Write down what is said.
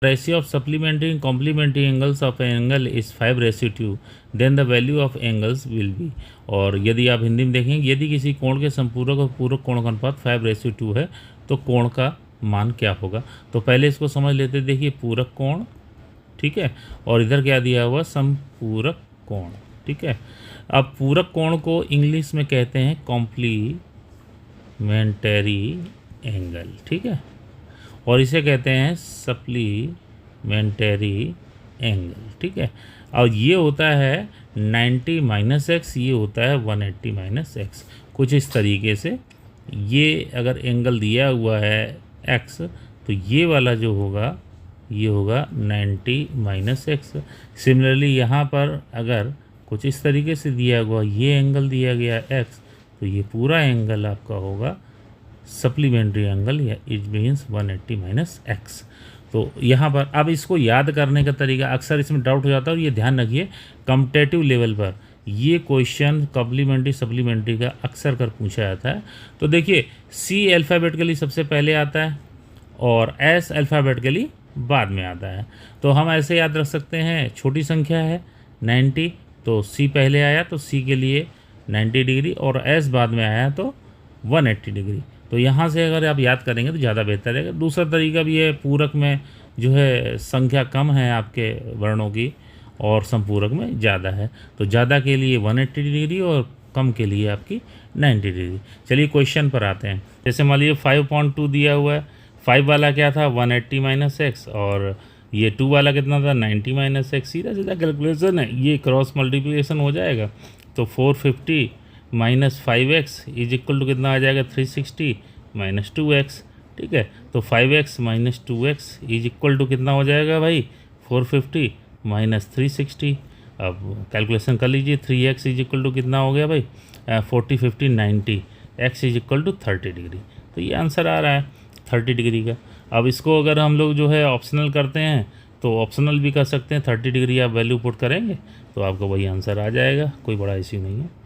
ratio of supplementary and complementary angles of an angle is 5:2, then the value of angles will be। और यदि आप हिंदी में देखेंगे, यदि किसी कोण के संपूरक और पूरक कोण का अनुपात 5:2 है तो कोण का मान क्या होगा। तो पहले इसको समझ लेते। देखिए पूरक कोण, ठीक है, और इधर क्या दिया हुआ, संपूरक कोण, ठीक है। अब पूरक कोण को इंग्लिश में कहते हैं कॉम्प्लीमेंटरी एंगल, ठीक है, और इसे कहते हैं सप्लीमेंटरी एंगल, ठीक है। और ये होता है 90 माइनस एक्स, ये होता है 180 माइनस एक्स। कुछ इस तरीके से ये अगर एंगल दिया हुआ है एक्स, तो ये वाला जो होगा ये होगा 90 माइनस एक्स। सिमिलरली यहाँ पर अगर कुछ इस तरीके से दिया हुआ ये एंगल दिया गया एक्स, तो ये पूरा एंगल आपका होगा सप्लीमेंट्री एंगल, या इट मीन्स 180 माइनस एक्स। तो यहाँ पर अब इसको याद करने का तरीका, अक्सर इसमें डाउट हो जाता है, और ये ध्यान रखिए कॉम्पिटिटिव लेवल पर ये क्वेश्चन कॉम्प्लीमेंट्री सप्लीमेंट्री का अक्सर कर पूछा जाता है। तो देखिए सी अल्फ़ाबेटिकली सबसे पहले आता है और एस अल्फ़ाबेटिकली बाद में आता है। तो हम ऐसे याद रख सकते हैं, छोटी संख्या है 90, तो सी पहले आया तो सी के लिए 90 डिग्री, और एस बाद में आया तो 180 डिग्री। तो यहाँ से अगर आप याद करेंगे तो ज़्यादा बेहतर है। दूसरा तरीका भी है, पूरक में जो है संख्या कम है आपके वर्णों की और संपूरक में ज़्यादा है, तो ज़्यादा के लिए 180 डिग्री और कम के लिए आपकी 90 डिग्री। चलिए क्वेश्चन पर आते हैं। जैसे मान लीजिए 5.2 दिया हुआ है, 5 वाला क्या था 180 माइनस एक्स, और ये 2 वाला कितना था 90 माइनस एक्स। सीधा सीधा कैलकुलेशन है, ये क्रॉस मल्टीप्लिकेशन हो जाएगा। तो 450 minus 5x is equal to कितना आ जाएगा 360 माइनस 2x, ठीक है। तो 5x minus 2x is equal to कितना हो जाएगा भाई 450 माइनस 360। अब कैलकुलेशन कर लीजिए, 3x इज इक्वल टू कितना हो गया भाई 40 50 90, x is equal to 30 degree. तो ये आंसर आ रहा है 30 डिग्री का। अब इसको अगर हम लोग जो है ऑप्शनल करते हैं तो ऑप्शनल भी कर सकते हैं, 30 डिग्री आप वैल्यू पुट करेंगे तो आपका वही आंसर आ जाएगा, कोई बड़ा इश्यू नहीं है।